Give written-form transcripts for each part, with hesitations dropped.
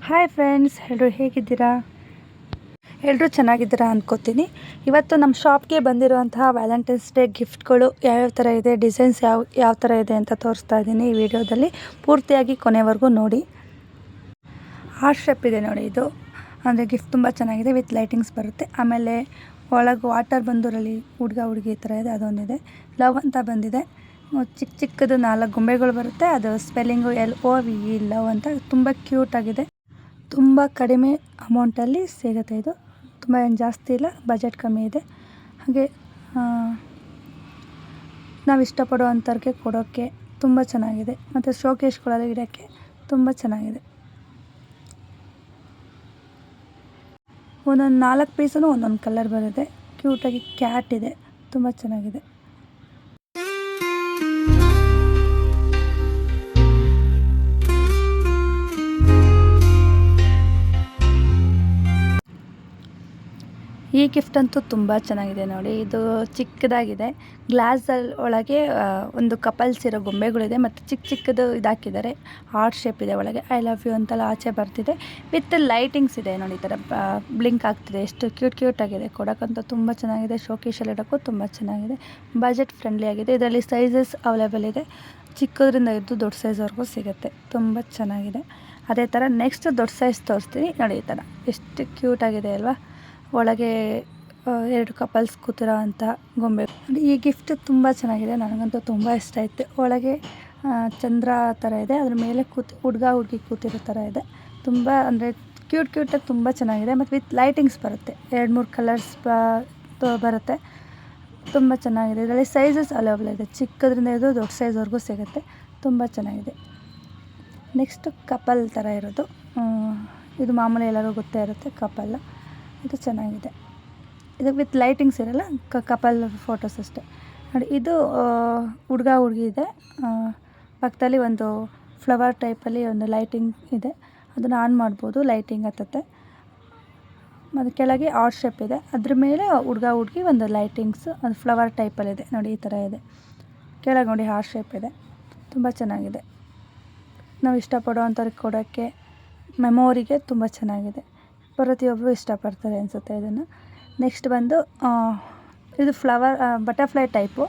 Hi friends, ಎಲ್ಲರೂ ಹೇಗಿದ್ದೀರಾ? ಎಲ್ಲರೂ ಚೆನ್ನಾಗಿದ್ದೀರಾ ಅಂದ್ಕೋತೀನಿ. ಇವತ್ತು ನಮ್ಮ ಶಾಪ್ಗೆ ಬಂದಿರುವಂತಹ ವ್ಯಾಲೆಂಟೈನ್ಸ್ ಡೇ ಗಿಫ್ಟ್ಗಳು ಯಾವ್ಯಾವ ಥರ ಇದೆ, ಡಿಸೈನ್ಸ್ ಯಾವ ಥರ ಇದೆ ಅಂತ ತೋರಿಸ್ತಾ ಇದ್ದೀನಿ. ಈ ವಿಡಿಯೋದಲ್ಲಿ ಪೂರ್ತಿಯಾಗಿ ಕೊನೆವರೆಗೂ ನೋಡಿ. ಹಾರ್ಟ್ ಶೇಪ್ ಇದೆ ನೋಡಿ, ಇದು ಅಂದರೆ ಗಿಫ್ಟ್ ತುಂಬ ಚೆನ್ನಾಗಿದೆ. ವಿತ್ ಲೈಟಿಂಗ್ಸ್ ಬರುತ್ತೆ. ಆಮೇಲೆ ಒಳಗೆ ವಾಟರ್ ಬಂದೂರಲ್ಲಿ ಹುಡುಗ ಹುಡುಗಿ ಈ ಥರ ಇದೆ, ಅದೊಂದಿದೆ. ಲವ್ ಅಂತ ಬಂದಿದೆ, ಚಿಕ್ಕ ಚಿಕ್ಕದು 4 ಗೊಂಬೆಗಳು ಬರುತ್ತೆ. ಅದು ಸ್ಪೆಲ್ಲಿಂಗು LOVE ಲವ್ ಅಂತ. ತುಂಬ ಕ್ಯೂಟಾಗಿದೆ. ತುಂಬ ಕಡಿಮೆ ಅಮೌಂಟಲ್ಲಿ ಸಿಗುತ್ತೆ. ಇದು ತುಂಬ ಏನು ಜಾಸ್ತಿ ಇಲ್ಲ, ಬಜೆಟ್ ಕಮ್ಮಿ ಇದೆ. ಹಾಗೆ ನಾವು ಇಷ್ಟಪಡುವಂಥವ್ರಿಗೆ ಕೊಡೋಕ್ಕೆ ತುಂಬ ಚೆನ್ನಾಗಿದೆ. ಮತ್ತು ಶೋಕೇಶ್ಗಳಲ್ಲಿ ಇಡೋಕ್ಕೆ ತುಂಬ ಚೆನ್ನಾಗಿದೆ. ಒಂದೊಂದು 4 ಪೀಸೂ ಒಂದೊಂದು ಕಲರ್ ಬರುತ್ತೆ. ಕ್ಯೂಟಾಗಿ ಕ್ಯಾಟ್ ಇದೆ, ತುಂಬ ಚೆನ್ನಾಗಿದೆ. ಈ ಗಿಫ್ಟ್ ಅಂತೂ ತುಂಬ ಚೆನ್ನಾಗಿದೆ ನೋಡಿ. ಇದು ಚಿಕ್ಕದಾಗಿದೆ, ಗ್ಲಾಸ್ ಒಳಗೆ ಒಂದು ಕಪಲ್ಸ್ ಇರೋ ಗೊಂಬೆಗಳಿದೆ. ಮತ್ತು ಚಿಕ್ಕದು ಇದಾಕಿದ್ದಾರೆ, ಹಾರ್ಟ್ ಶೇಪ್ ಇದೆ. ಒಳಗೆ ಐ ಲವ್ ಯು ಅಂತೆಲ್ಲ ಆಚೆ ಬರ್ತಿದೆ. ವಿತ್ ಲೈಟಿಂಗ್ಸ್ ಇದೆ ನೋಡಿ, ಈ ಥರ ಬ್ಲಿಂಕ್ ಆಗ್ತಿದೆ. ಎಷ್ಟು ಕ್ಯೂಟಾಗಿದೆ. ಕೊಡೋಕ್ಕಂತೂ ತುಂಬ ಚೆನ್ನಾಗಿದೆ. ಶೋಕೇಶಲ್ಲಿ ಇಡೋಕ್ಕೂ ತುಂಬ ಚೆನ್ನಾಗಿದೆ. ಬಜೆಟ್ ಫ್ರೆಂಡ್ಲಿ ಆಗಿದೆ. ಇದರಲ್ಲಿ ಸೈಜಸ್ ಅವೈಲೇಬಲ್ ಇದೆ. ಚಿಕ್ಕದ್ರಿಂದ ಇದ್ದು ದೊಡ್ಡ ಸೈಜ್ವರೆಗೂ ಸಿಗುತ್ತೆ. ತುಂಬ ಚೆನ್ನಾಗಿದೆ. ಅದೇ ಥರ ನೆಕ್ಸ್ಟ್ ದೊಡ್ಡ ಸೈಜ್ ತೋರಿಸ್ತೀನಿ ನೋಡಿ. ಈ ಥರ ಎಷ್ಟು ಕ್ಯೂಟಾಗಿದೆ ಅಲ್ವಾ? ಒಳಗೆ 2 ಕಪಲ್ಸ್ ಕೂತಿರೋ ಅಂಥ ಗೊಂಬೆ. ಈ ಗಿಫ್ಟ್ ತುಂಬ ಚೆನ್ನಾಗಿದೆ, ನನಗಂತೂ ತುಂಬ ಇಷ್ಟ ಆಯಿತು. ಒಳಗೆ ಚಂದ್ರ ಥರ ಇದೆ, ಅದ್ರ ಮೇಲೆ ಹುಡುಗ ಹುಡುಗಿ ಕೂತಿರೋ ಥರ ಇದೆ. ತುಂಬ ಅಂದರೆ ಕ್ಯೂಟಾಗಿ ತುಂಬ ಚೆನ್ನಾಗಿದೆ. ಮತ್ತು ವಿತ್ ಲೈಟಿಂಗ್ಸ್ ಬರುತ್ತೆ. 2-3 ಕಲರ್ಸ್ ಬರುತ್ತೆ. ತುಂಬ ಚೆನ್ನಾಗಿದೆ. ಇದರಲ್ಲಿ ಸೈಜಸ್ ಅವೈಲೇಬಲ್ ಇದೆ. ಚಿಕ್ಕದ್ರಿಂದ ಇದು ದೊಡ್ಡ ಸೈಜ್ವರೆಗೂ ಸಿಗುತ್ತೆ. ತುಂಬ ಚೆನ್ನಾಗಿದೆ. ನೆಕ್ಸ್ಟು ಕಪಲ್ ಥರ ಇರೋದು, ಇದು ಮಾಮೂಲಿ ಎಲ್ಲರಿಗೂ ಗೊತ್ತೇ ಇರುತ್ತೆ ಕಪಲ್. ಇದು ಚೆನ್ನಾಗಿದೆ. ಇದು ವಿತ್ ಲೈಟಿಂಗ್ಸ್ ಇರಲ್ಲ, ಕಪಲ್ ಫೋಟೋಸ್ ಅಷ್ಟೇ ನೋಡಿ. ಇದು ಹುಡುಗ ಹುಡುಗಿ ಇದೆ. ಪಕ್ಕದಲ್ಲಿ ಒಂದು ಫ್ಲವರ್ ಟೈಪಲ್ಲಿ ಒಂದು ಲೈಟಿಂಗ್ ಇದೆ, ಅದನ್ನು ಆನ್ ಮಾಡ್ಬೋದು. ಲೈಟಿಂಗ್ ಹತ್ತುತ್ತೆ. ಮತ್ತು ಕೆಳಗೆ ಹಾರ್ಟ್ ಶೇಪ್ ಇದೆ, ಅದ್ರ ಮೇಲೆ ಹುಡುಗ ಹುಡುಗಿ ಒಂದು ಲೈಟಿಂಗ್ಸ್ ಒಂದು ಫ್ಲವರ್ ಟೈಪಲ್ಲಿದೆ ನೋಡಿ. ಈ ಥರ ಇದೆ. ಕೆಳಗೆ ನೋಡಿ ಹಾರ್ಟ್ ಶೇಪ್ ಇದೆ. ತುಂಬ ಚೆನ್ನಾಗಿದೆ. ನಾವು ಇಷ್ಟಪಡೋವಂಥವ್ರಿಗೆ ಕೊಡೋಕ್ಕೆ, ಮೆಮೊರಿಗೆ ತುಂಬ ಚೆನ್ನಾಗಿದೆ. ಪ್ರತಿಯೊಬ್ಬರು ಇಷ್ಟಪಡ್ತಾರೆ ಅನಿಸುತ್ತೆ ಇದನ್ನು. ನೆಕ್ಸ್ಟ್ ಬಂದು ಇದು ಫ್ಲವರ್ ಬಟರ್ಫ್ಲೈ ಟೈಪು.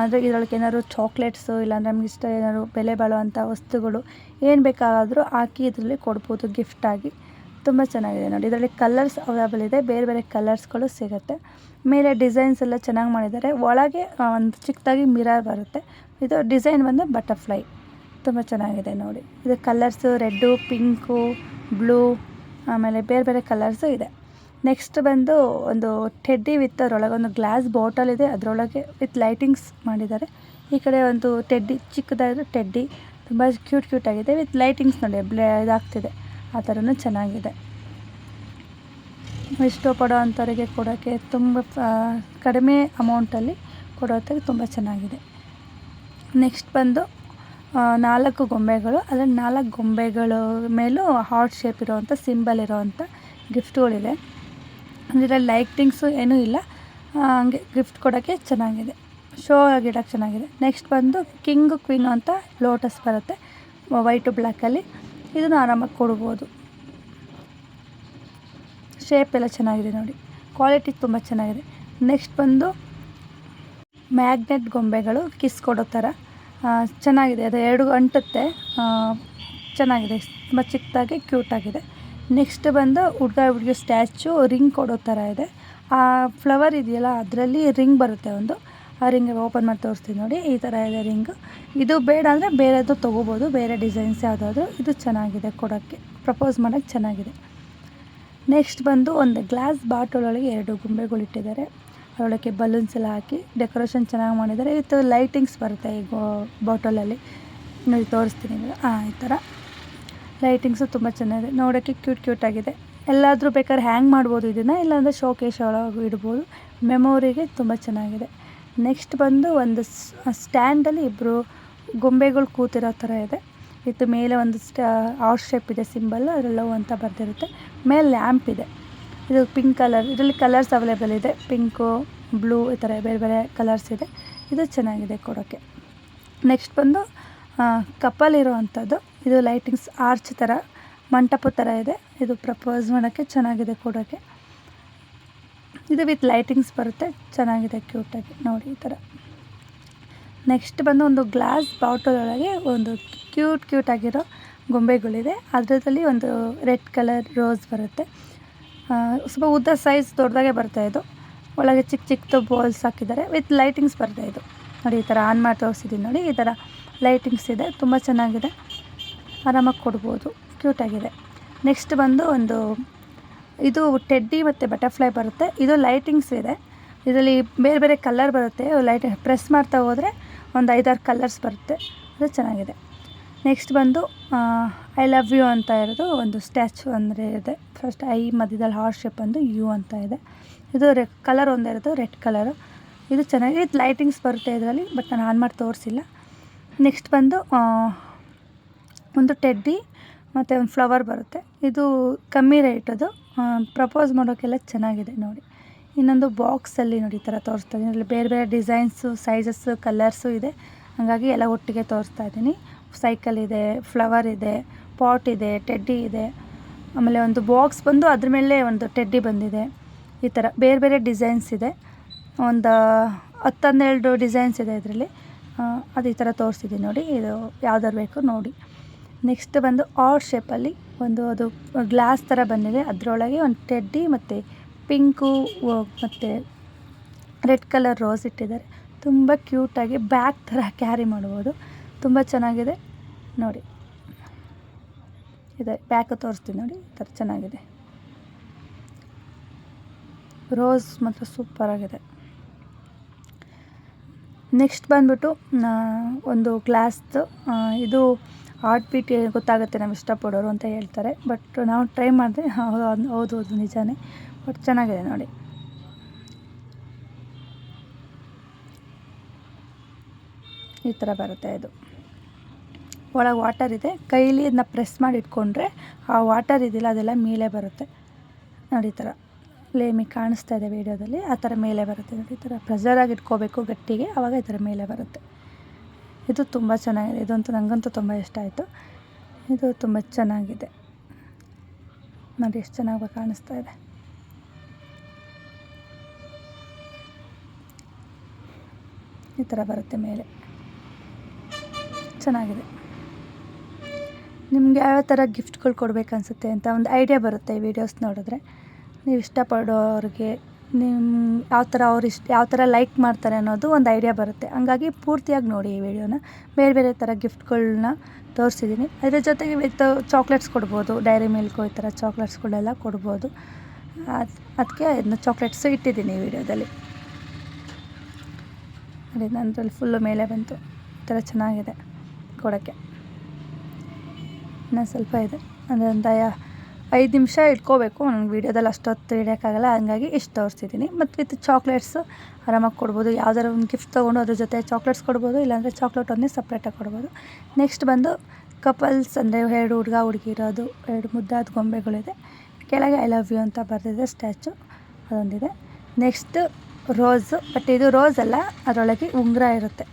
ಅಂದರೆ ಇದರೊಳಗೆ ಏನಾದ್ರು ಚಾಕ್ಲೇಟ್ಸು, ಇಲ್ಲಾಂದ್ರೆ ನಮ್ಗೆ ಇಷ್ಟ ಏನಾದ್ರು ಬೆಲೆ ಬಾಳುವಂಥ ವಸ್ತುಗಳು ಏನು ಬೇಕಾದರೂ ಹಾಕಿ ಇದರಲ್ಲಿ ಕೊಡ್ಬೋದು ಗಿಫ್ಟಾಗಿ. ತುಂಬ ಚೆನ್ನಾಗಿದೆ ನೋಡಿ. ಇದರಲ್ಲಿ ಕಲರ್ಸ್ ಅವೈಲೇಬಲ್ ಇದೆ, ಬೇರೆ ಬೇರೆ ಕಲರ್ಸ್ಗಳು ಸಿಗುತ್ತೆ. ಮೇಲೆ ಡಿಸೈನ್ಸ್ ಎಲ್ಲ ಚೆನ್ನಾಗಿ ಮಾಡಿದ್ದಾರೆ. ಒಳಗೆ ಒಂದು ಚಿಕ್ಕದಾಗಿ ಮಿರರ್ ಬರುತ್ತೆ. ಇದು ಡಿಸೈನ್ ಬಂದು ಬಟರ್ಫ್ಲೈ. ತುಂಬ ಚೆನ್ನಾಗಿದೆ ನೋಡಿ. ಇದು ಕಲರ್ಸು ರೆಡ್ಡು, ಪಿಂಕು, ಬ್ಲೂ, ಆಮೇಲೆ ಬೇರೆ ಬೇರೆ ಕಲರ್ಸು ಇದೆ. ನೆಕ್ಸ್ಟ್ ಬಂದು ಒಂದು ಟೆಡ್ಡಿ ವಿತ್ ಅದರೊಳಗೆ ಒಂದು ಗ್ಲಾಸ್ ಬಾಟಲ್ ಇದೆ, ಅದರೊಳಗೆ ವಿತ್ ಲೈಟಿಂಗ್ಸ್ ಮಾಡಿದ್ದಾರೆ. ಈ ಕಡೆ ಒಂದು ಟೆಡ್ಡಿ, ಚಿಕ್ಕದಾದ ಟೆಡ್ಡಿ, ತುಂಬ ಕ್ಯೂಟಾಗಿದೆ. ವಿತ್ ಲೈಟಿಂಗ್ಸ್ ನೋಡಿ ಇದಾಗ್ತಿದೆ, ಆ ಥರನೂ ಚೆನ್ನಾಗಿದೆ. ಇಷ್ಟಪಡೋ ಅಂಥವರಿಗೆ ಕೊಡೋಕ್ಕೆ ತುಂಬ ಕಡಿಮೆ ಅಮೌಂಟಲ್ಲಿ ಕೊಡೋಕ್ಕೆ ತುಂಬ ಚೆನ್ನಾಗಿದೆ. ನೆಕ್ಸ್ಟ್ ಬಂದು 4 ಗೊಂಬೆಗಳು. ಅದರಲ್ಲಿ 4 ಗೊಂಬೆಗಳು ಮೇಲೂ ಹಾರ್ಟ್ ಶೇಪ್ ಇರೋವಂಥ ಸಿಂಬಲ್ ಇರೋವಂಥ ಗಿಫ್ಟ್ಗಳಿದೆ. ಇದರಲ್ಲಿ ಲೈಟಿಂಗ್ಸು ಏನೂ ಇಲ್ಲ, ಹಂಗೆ ಗಿಫ್ಟ್ ಕೊಡೋಕ್ಕೆ ಚೆನ್ನಾಗಿದೆ. ಶೋ ಆಗಿಡೋಕ್ಕೆ ಚೆನ್ನಾಗಿದೆ. ನೆಕ್ಸ್ಟ್ ಬಂದು ಕಿಂಗ್ ಕ್ವೀನು ಅಂತ ಲೋಟಸ್ ಬರುತ್ತೆ, ವೈಟು ಬ್ಲ್ಯಾಕಲ್ಲಿ. ಇದನ್ನು ಆರಾಮಾಗಿ ಕೊಡ್ಬೋದು. ಶೇಪ್ ಎಲ್ಲ ಚೆನ್ನಾಗಿದೆ ನೋಡಿ, ಕ್ವಾಲಿಟಿ ತುಂಬ ಚೆನ್ನಾಗಿದೆ. ನೆಕ್ಸ್ಟ್ ಬಂದು ಮ್ಯಾಗ್ನೆಟ್ ಗೊಂಬೆಗಳು, ಕಿಸ್ ಕೊಡೋ ಥರ ಚೆನ್ನಾಗಿದೆ. ಅದು 2 ಅಂಟುತ್ತೆ, ಚೆನ್ನಾಗಿದೆ. ತುಂಬ ಚಿಕ್ಕದಾಗಿ ಕ್ಯೂಟಾಗಿದೆ. ನೆಕ್ಸ್ಟ್ ಬಂದು ಹುಡುಗ ಹುಡುಗಿ ಸ್ಟ್ಯಾಚು ರಿಂಗ್ ಕೊಡೋ ಥರ ಇದೆ. ಆ ಫ್ಲವರ್ ಇದೆಯಲ್ಲ, ಅದರಲ್ಲಿ ರಿಂಗ್ ಬರುತ್ತೆ ಒಂದು. ಆ ರಿಂಗ್ ಓಪನ್ ಮಾಡಿ ತೋರಿಸ್ತೀನಿ ನೋಡಿ. ಈ ಥರ ಇದೆ ರಿಂಗು. ಇದು ಬೇಡ ಅಂದರೆ ಬೇರೆದು ತೊಗೋಬೋದು, ಬೇರೆ ಡಿಸೈನ್ಸ್ ಯಾವುದಾದ್ರು. ಇದು ಚೆನ್ನಾಗಿದೆ, ಕೊಡೋಕ್ಕೆ ಪ್ರಪೋಸ್ ಮಾಡೋಕ್ಕೆ ಚೆನ್ನಾಗಿದೆ. ನೆಕ್ಸ್ಟ್ ಬಂದು ಒಂದು ಗ್ಲಾಸ್ ಬಾಟಲೊಳಗೆ 2 ಗೊಂಬೆಗಳು ಇಟ್ಟಿದ್ದಾರೆ. ಅದರೊಳಗೆ ಬಲೂನ್ಸ್ ಎಲ್ಲ ಹಾಕಿ ಡೆಕೋರೇಷನ್ ಚೆನ್ನಾಗಿ ಮಾಡಿದ್ದಾರೆ. ಇದು ಲೈಟಿಂಗ್ಸ್ ಬರುತ್ತೆ ಈ ಬಾಟಲಲ್ಲಿ ನೋಡಿ, ತೋರಿಸ್ತೀನಿ ಈಗ. ಈ ಥರ ಲೈಟಿಂಗ್ಸು ತುಂಬ ಚೆನ್ನಾಗಿದೆ. ನೋಡೋಕ್ಕೆ ಕ್ಯೂಟಾಗಿದೆ. ಎಲ್ಲಾದರೂ ಬೇಕಾದ್ರೆ ಹ್ಯಾಂಗ್ ಮಾಡ್ಬೋದು ಇದನ್ನು, ಇಲ್ಲಾಂದರೆ ಶೋಕೇಶ್ ಒಳಗೆ ಇಡ್ಬೋದು. ಮೆಮೊರಿಗೆ ತುಂಬ ಚೆನ್ನಾಗಿದೆ. ನೆಕ್ಸ್ಟ್ ಬಂದು ಒಂದು ಸ್ಟ್ಯಾಂಡಲ್ಲಿ 2 ಗೊಂಬೆಗಳು ಕೂತಿರೋ ಥರ ಇದೆ. ಇದು ಮೇಲೆ ಒಂದು ಹಾರ್ಟ್ ಶೇಪ್ ಇದೆ ಸಿಂಬಲ್, ಅದರಲ್ಲಿ ಲವ್ ಅಂತ ಬರ್ದಿರುತ್ತೆ. ಮೇಲೆ ಲ್ಯಾಂಪ್ ಇದೆ. ಇದು ಪಿಂಕ್ ಕಲರ್. ಇದರಲ್ಲಿ ಕಲರ್ಸ್ ಅವೈಲೇಬಲ್ ಇದೆ, ಪಿಂಕು, ಬ್ಲೂ, ಈ ಥರ ಬೇರೆ ಬೇರೆ ಕಲರ್ಸ್ ಇದೆ. ಇದು ಚೆನ್ನಾಗಿದೆ ಕೊಡೋಕ್ಕೆ. ನೆಕ್ಸ್ಟ್ ಬಂದು ಕಪಲ್ ಇರೋ ಅಂಥದ್ದು. ಇದು ಲೈಟಿಂಗ್ಸ್ ಆರ್ಚ್ ಥರ ಮಂಟಪ ಥರ ಇದೆ. ಇದು ಪ್ರಪೋಸ್ ಮಾಡೋಕ್ಕೆ ಚೆನ್ನಾಗಿದೆ ಕೊಡೋಕ್ಕೆ. ಇದು ವಿತ್ ಲೈಟಿಂಗ್ಸ್ ಬರುತ್ತೆ, ಚೆನ್ನಾಗಿದೆ ಕ್ಯೂಟಾಗಿ ನೋಡಿ ಈ ಥರ. ನೆಕ್ಸ್ಟ್ ಬಂದು ಒಂದು ಗ್ಲಾಸ್ ಬಾಟಲ್ ಒಳಗೆ ಒಂದು ಕ್ಯೂಟಾಗಿರೋ ಗೊಂಬೆಗಳಿದೆ. ಅದರಲ್ಲಿ ಒಂದು ರೆಡ್ ಕಲರ್ ರೋಸ್ ಬರುತ್ತೆ. ಸ್ವಲ್ಪ ಉದ್ದ ಸೈಜ್ ದೊಡ್ಡದಾಗೆ ಬರುತ್ತೆ. ಇದು ಒಳಗೆ ಚಿಕ್ಕದು ಬಾಲ್ಸ್ ಹಾಕಿದ್ದಾರೆ, ವಿತ್ ಲೈಟಿಂಗ್ಸ್ ಬರುತ್ತೆ. ಇದು ನೋಡಿ ಈ ಥರ ಆನ್ ಮಾಡಿ ತೋರಿಸಿದ್ದೀನಿ ನೋಡಿ, ಈ ಥರ ಲೈಟಿಂಗ್ಸ್ ಇದೆ, ತುಂಬ ಚೆನ್ನಾಗಿದೆ, ಆರಾಮಾಗಿ ಕೊಡ್ಬೋದು, ಕ್ಯೂಟಾಗಿದೆ. ನೆಕ್ಸ್ಟ್ ಬಂದು ಒಂದು ಇದು ಟೆಡ್ಡಿ ಮತ್ತು ಬಟರ್ಫ್ಲೈ ಬರುತ್ತೆ. ಇದು ಲೈಟಿಂಗ್ಸ್ ಇದೆ, ಇದರಲ್ಲಿ ಬೇರೆ ಬೇರೆ ಕಲರ್ ಬರುತ್ತೆ. ಲೈಟ್ ಪ್ರೆಸ್ ಮಾಡ್ತಾ ಹೋದರೆ ಒಂದು 5-6 ಕಲರ್ಸ್ ಬರುತ್ತೆ, ಅದು ಚೆನ್ನಾಗಿದೆ. ನೆಕ್ಸ್ಟ್ ಬಂದು ಐ ಲವ್ ಯು ಅಂತ ಇರೋದು ಒಂದು ಸ್ಟ್ಯಾಚು ಅಂದರೆ ಇದೆ. ಫಸ್ಟ್ ಐ ಮಧ್ಯದಲ್ಲಿ ಹಾರ್ಟ್ ಶೇಪ್ ಬಂದು ಯು ಅಂತ ಇದೆ. ಇದು ಕಲರ್ ಒಂದೇ ಇರೋದು, ರೆಡ್ ಕಲರು. ಇದು ಚೆನ್ನಾಗಿದೆ, ಇದು ಲೈಟಿಂಗ್ಸ್ ಬರುತ್ತೆ ಇದರಲ್ಲಿ, ಬಟ್ ನಾನು ಆನ್ ಮಾಡಿ ತೋರಿಸಿಲ್ಲ. ನೆಕ್ಸ್ಟ್ ಬಂದು ಒಂದು ಟೆಡ್ಡಿ ಮತ್ತು ಒಂದು ಫ್ಲವರ್ ಬರುತ್ತೆ. ಇದು ಕಮ್ಮಿ ರೇಟದು, ಪ್ರಪೋಸ್ ಮಾಡೋಕ್ಕೆಲ್ಲ ಚೆನ್ನಾಗಿದೆ ನೋಡಿ. ಇನ್ನೊಂದು ಬಾಕ್ಸಲ್ಲಿ ನೋಡಿ ಈ ಥರ ತೋರಿಸ್ತಾ ಇದ್ದೀನಿ. ಇದರಲ್ಲಿ ಬೇರೆ ಬೇರೆ ಡಿಸೈನ್ಸು, ಸೈಜಸ್ಸು, ಕಲರ್ಸು ಇದೆ, ಹಾಗಾಗಿ ಎಲ್ಲ ಒಟ್ಟಿಗೆ ತೋರಿಸ್ತಾ ಇದ್ದೀನಿ. ಸೈಕಲ್ ಇದೆ, ಫ್ಲವರ್ ಇದೆ, ಪಾಟ್ ಇದೆ, ಟೆಡ್ಡಿ ಇದೆ, ಆಮೇಲೆ ಒಂದು ಬಾಕ್ಸ್ ಬಂದು ಅದ್ರ ಮೇಲೆ ಒಂದು ಟೆಡ್ಡಿ ಬಂದಿದೆ. ಈ ಥರ ಬೇರೆ ಬೇರೆ ಡಿಸೈನ್ಸ್ ಇದೆ, ಒಂದು 10-12 ಡಿಸೈನ್ಸ್ ಇದೆ ಇದರಲ್ಲಿ. ಅದು ಈ ಥರ ತೋರಿಸ್ತಿದ್ದೀನಿ ನೋಡಿ, ಇದು ಯಾವ್ದಾರು ಬೇಕು ನೋಡಿ. ನೆಕ್ಸ್ಟ್ ಬಂದು ಆರ್ಟ್ ಶೇಪಲ್ಲಿ ಒಂದು ಅದು ಗ್ಲಾಸ್ ಥರ ಬಂದಿದೆ. ಅದರೊಳಗೆ ಒಂದು ಟೆಡ್ಡಿ ಮತ್ತು ಪಿಂಕು ಮತ್ತು ರೆಡ್ ಕಲರ್ ರೋಸ್ ಇಟ್ಟಿದ್ದಾರೆ. ತುಂಬ ಕ್ಯೂಟಾಗಿ ಬ್ಯಾಗ್ ಥರ ಕ್ಯಾರಿ ಮಾಡ್ಬೋದು, ತುಂಬ ಚೆನ್ನಾಗಿದೆ ನೋಡಿ. ಇದೆ ಬ್ಯಾಗ್ ತೋರಿಸ್ತೀನಿ ನೋಡಿ, ಈ ಥರ ಚೆನ್ನಾಗಿದೆ. ರೋಸ್ ಮಾತ್ರ ಸೂಪರಾಗಿದೆ. ನೆಕ್ಸ್ಟ್ ಬಂದ್ಬಿಟ್ಟು ಒಂದು ಗ್ಲಾಸ್ದು, ಇದು ಆರ್ಟ್ ಬೀಟ್ ಗೊತ್ತಾಗುತ್ತೆ ನಾವು ಇಷ್ಟಪಡೋರು ಅಂತ ಹೇಳ್ತಾರೆ, ಬಟ್ ನಾವು ಟ್ರೈ ಮಾಡಿದೆ, ಹೌದು ನಿಜಾನೇ, ಬಟ್ ಚೆನ್ನಾಗಿದೆ ನೋಡಿ. ಈ ಥರ ಬರುತ್ತೆ. ಇದು ಒಳಗೆ ವಾಟರ್ ಇದೆ, ಕೈಲಿ ಅದನ್ನ ಪ್ರೆಸ್ ಮಾಡಿ ಇಟ್ಕೊಂಡ್ರೆ ಆ ವಾಟರ್ ಇದಿಲ್ಲ ಅದೆಲ್ಲ ಮೇಲೆ ಬರುತ್ತೆ ನೋಡಿ. ಈ ಥರ ಲೇಮಿಗೆ ಕಾಣಿಸ್ತಾ ಇದೆ ವೀಡಿಯೋದಲ್ಲಿ, ಆ ಥರ ಮೇಲೆ ಬರುತ್ತೆ ನೋಡಿ. ಈ ಥರ ಪ್ರೆಸರಾಗಿ ಇಟ್ಕೋಬೇಕು ಗಟ್ಟಿಗೆ, ಆವಾಗ ಈ ಥರ ಮೇಲೆ ಬರುತ್ತೆ. ಇದು ತುಂಬ ಚೆನ್ನಾಗಿದೆ, ಇದಂತೂ ನನಗಂತೂ ತುಂಬ ಇಷ್ಟ ಆಯಿತು. ಇದು ತುಂಬ ಚೆನ್ನಾಗಿದೆ ನೋಡಿ, ಎಷ್ಟು ಚೆನ್ನಾಗಿ ಕಾಣಿಸ್ತಾ ಇದೆ. ಈ ಥರ ಬರುತ್ತೆ ಮೇಲೆ, ಚೆನ್ನಾಗಿದೆ. ನಿಮ್ಗೆ ಯಾವ ಥರ ಗಿಫ್ಟ್ಗಳು ಕೊಡಬೇಕನ್ಸುತ್ತೆ ಅಂತ ಒಂದು ಐಡಿಯಾ ಬರುತ್ತೆ ಈ ವಿಡಿಯೋಸ್ ನೋಡಿದ್ರೆ. ನೀವು ಇಷ್ಟಪಡೋರಿಗೆ ಅವ್ರು ಯಾವ ಥರ ಲೈಕ್ ಮಾಡ್ತಾರೆ ಅನ್ನೋದು ಒಂದು ಐಡಿಯಾ ಬರುತ್ತೆ. ಹಂಗಾಗಿ ಪೂರ್ತಿಯಾಗಿ ನೋಡಿ ಈ ವಿಡಿಯೋನ. ಬೇರೆ ಬೇರೆ ಥರ ಗಿಫ್ಟ್ಗಳನ್ನ ತೋರಿಸಿದ್ದೀನಿ. ಅದ್ರ ಜೊತೆಗೆ ವಿತ್ ಚಾಕ್ಲೇಟ್ಸ್ ಕೊಡ್ಬೋದು, ಡೈರಿ ಮಿಲ್ಕು ಈ ಥರ ಚಾಕ್ಲೇಟ್ಸ್ಗಳೆಲ್ಲ ಕೊಡ್ಬೋದು. ಅದಕ್ಕೆ ಅದನ್ನ ಚಾಕ್ಲೇಟ್ಸು ಇಟ್ಟಿದ್ದೀನಿ ಈ ವಿಡಿಯೋದಲ್ಲಿ ನೋಡಿ. ನನ್ನದ್ರಲ್ಲಿ ಫುಲ್ಲು ಮೇಲೆ ಬಂತು, ಈ ಥರ ಚೆನ್ನಾಗಿದೆ ಕೊಡೋಕ್ಕೆ. ಇನ್ನೂ ಸ್ವಲ್ಪ ಇದೆ, ಅಂದರೆ ಒಂದು 5 ನಿಮಿಷ ಇಟ್ಕೋಬೇಕು. ನನಗೆ ವೀಡಿಯೋದಲ್ಲಿ ಅಷ್ಟೊತ್ತು ಹಿಡಿಯೋಕ್ಕಾಗಲ್ಲ, ಹಂಗಾಗಿ ಇಷ್ಟು ತೋರಿಸ್ತಿದ್ದೀನಿ. ಮತ್ತು ವಿತ್ ಚಾಕ್ಲೇಟ್ಸು ಆರಾಮಾಗಿ ಕೊಡ್ಬೋದು. ಯಾವ್ದಾರು ಒಂದು ಗಿಫ್ಟ್ ತೊಗೊಂಡು ಅದ್ರ ಜೊತೆ ಚಾಕ್ಲೇಟ್ಸ್ ಕೊಡ್ಬೋದು, ಇಲ್ಲಾಂದರೆ ಚಾಕ್ಲೇಟ್ ಒಂದೇ ಸಪ್ರೇಟಾಗಿ ಕೊಡ್ಬೋದು. ನೆಕ್ಸ್ಟ್ ಬಂದು ಕಪಲ್ಸ್, ಅಂದರೆ 2 ಹುಡುಗ ಹುಡುಗಿ ಇರೋದು, 2 ಮುದ್ದಾದ ಗೊಂಬೆಗಳಿದೆ. ಕೆಳಗೆ ಐ ಲವ್ ಯು ಅಂತ ಬರೆದಿದೆ ಸ್ಟ್ಯಾಚು, ಅದೊಂದಿದೆ. ನೆಕ್ಸ್ಟ್ ರೋಸು, ಬಟ್ ಇದು ರೋಸ್ ಅಲ್ಲ, ಅದರೊಳಗೆ ಉಂಗುರ ಇರುತ್ತೆ.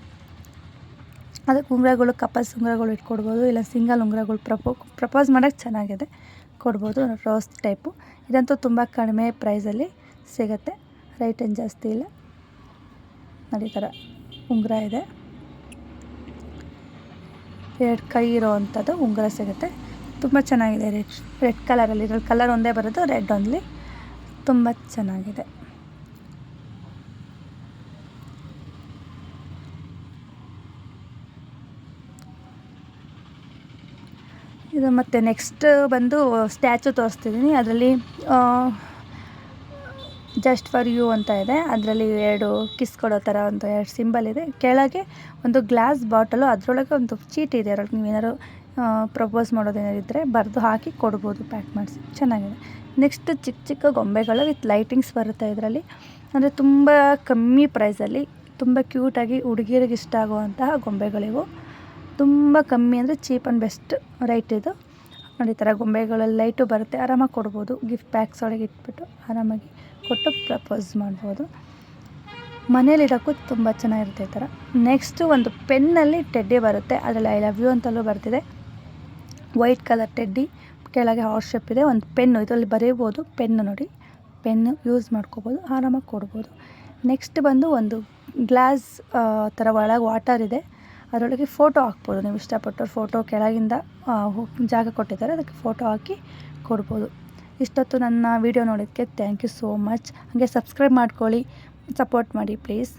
ಅದಕ್ಕೆ ಉಂಗುರಗಳು, ಕಪಲ್ಸ್ ಉಂಗುರಗಳು ಇಟ್ಕೊಡ್ಬೋದು, ಇಲ್ಲ ಸಿಂಗಲ್ ಉಂಗುರಗಳು ಪ್ರಪೋಸ್ ಮಾಡೋಕ್ಕೆ ಚೆನ್ನಾಗಿದೆ, ಕೊಡ್ಬೋದು. ರೋಸ್ ಟೈಪು ಇದಂತೂ ತುಂಬ ಕಡಿಮೆ ಪ್ರೈಸಲ್ಲಿ ಸಿಗುತ್ತೆ, ರೇಟ್ ಏನು ಜಾಸ್ತಿ ಇಲ್ಲ ನೋಡಿ. ಈ ಥರ ಉಂಗುರ ಇದೆ, 2 ಕೈ ಇರೋ ಅಂಥದ್ದು ಉಂಗುರ ಸಿಗುತ್ತೆ. ತುಂಬ ಚೆನ್ನಾಗಿದೆ, ರೆಡ್ ಕಲರಲ್ಲಿ. ಇದ್ರಲ್ಲಿ ಕಲರ್ ಒಂದೇ ಬರೋದು, ರೆಡ್ ಓನ್ಲಿ. ತುಂಬ ಚೆನ್ನಾಗಿದೆ. ಇದು ಮತ್ತು ನೆಕ್ಸ್ಟ್ ಬಂದು ಸ್ಟ್ಯಾಚು ತೋರಿಸ್ತಿದ್ದೀನಿ. ಅದರಲ್ಲಿ ಜಸ್ಟ್ ಫಾರ್ ಯು ಅಂತ ಇದೆ. ಅದರಲ್ಲಿ 2 ಕಿಸ್ ಕೊಡೋ ಥರ ಒಂದು 2 ಸಿಂಬಲ್ ಇದೆ. ಕೆಳಗೆ ಒಂದು ಗ್ಲಾಸ್ ಬಾಟಲು, ಅದರೊಳಗೆ ಒಂದು ಚೀಟಿ ಇದೆ. ಅದರೊಳಗೆ ನೀವೇನಾದ್ರು ಪ್ರಪೋಸ್ ಮಾಡೋದೇನಾರಿದ್ದರೆ ಬರೆದು ಹಾಕಿ ಕೊಡ್ಬೋದು, ಪ್ಯಾಕ್ ಮಾಡಿಸಿ. ಚೆನ್ನಾಗಿದೆ. ನೆಕ್ಸ್ಟ್ ಚಿಕ್ಕ ಚಿಕ್ಕ ಗೊಂಬೆಗಳು ವಿತ್ ಲೈಟಿಂಗ್ಸ್ ಬರುತ್ತೆ ಇದರಲ್ಲಿ. ಅಂದರೆ ತುಂಬ ಕಮ್ಮಿ ಪ್ರೈಸಲ್ಲಿ ತುಂಬ ಕ್ಯೂಟಾಗಿ ಹುಡುಗಿಯರಿಗೆ ಇಷ್ಟ ಆಗುವಂತಹ ಗೊಂಬೆಗಳಿವು. ತುಂಬ ಕಮ್ಮಿ ಅಂದರೆ ಚೀಪ್ ಆ್ಯಂಡ್ ಬೆಸ್ಟ್ ರೈಟ್ ಇದು ನೋಡಿ. ಈ ಥರ ಗೊಂಬೆಗಳಲ್ಲಿ ಲೈಟು ಬರುತ್ತೆ, ಆರಾಮಾಗಿ ಕೊಡ್ಬೋದು. ಗಿಫ್ಟ್ ಪ್ಯಾಕ್ಸ್ ಒಳಗೆ ಇಟ್ಬಿಟ್ಟು ಆರಾಮಾಗಿ ಕೊಟ್ಟು ಪ್ರಪೋಸ್ ಮಾಡ್ಬೋದು. ಮನೇಲಿಡೋಕ್ಕೂ ತುಂಬ ಚೆನ್ನಾಗಿರುತ್ತೆ ಈ ಥರ. ನೆಕ್ಸ್ಟು ಒಂದು ಪೆನ್ನಲ್ಲಿ ಟೆಡ್ಡಿ ಬರುತ್ತೆ, ಅದರಲ್ಲಿ ಐ ಲವ್ ಯು ಅಂತಲೂ ಬರ್ತಿದೆ. ವೈಟ್ ಕಲರ್ ಟೆಡ್ಡಿ, ಕೆಳಗೆ ಹಾರ್ಟ್ ಶೇಪ್ ಇದೆ. ಒಂದು ಪೆನ್ನು, ಇದರಲ್ಲಿ ಬರೀಬೋದು. ಪೆನ್ನು ನೋಡಿ, ಪೆನ್ನು ಯೂಸ್ ಮಾಡ್ಕೋಬೋದು, ಆರಾಮಾಗಿ ಕೊಡ್ಬೋದು. ನೆಕ್ಸ್ಟ್ ಬಂದು ಒಂದು ಗ್ಲಾಸ್ ಥರ ಒಳಗೆ ವಾಟರ್ ಇದೆ, ಅದರೊಳಗೆ ಫೋಟೋ ಹಾಕ್ಬೋದು. ನೀವು ಇಷ್ಟಪಟ್ಟವ್ರು ಫೋಟೋ ಕೆಳಗಿಂದ ಜಾಗ ಕೊಟ್ಟಿದ್ದಾರೆ, ಅದಕ್ಕೆ ಫೋಟೋ ಹಾಕಿ ಕೊಡ್ಬೋದು. ಇಷ್ಟೊತ್ತು ನನ್ನ ವೀಡಿಯೋ ನೋಡೋದಕ್ಕೆ ಥ್ಯಾಂಕ್ ಯು ಸೋ ಮಚ್. ಹಾಗೆ ಸಬ್ಸ್ಕ್ರೈಬ್ ಮಾಡ್ಕೊಳ್ಳಿ, ಸಪೋರ್ಟ್ ಮಾಡಿ ಪ್ಲೀಸ್.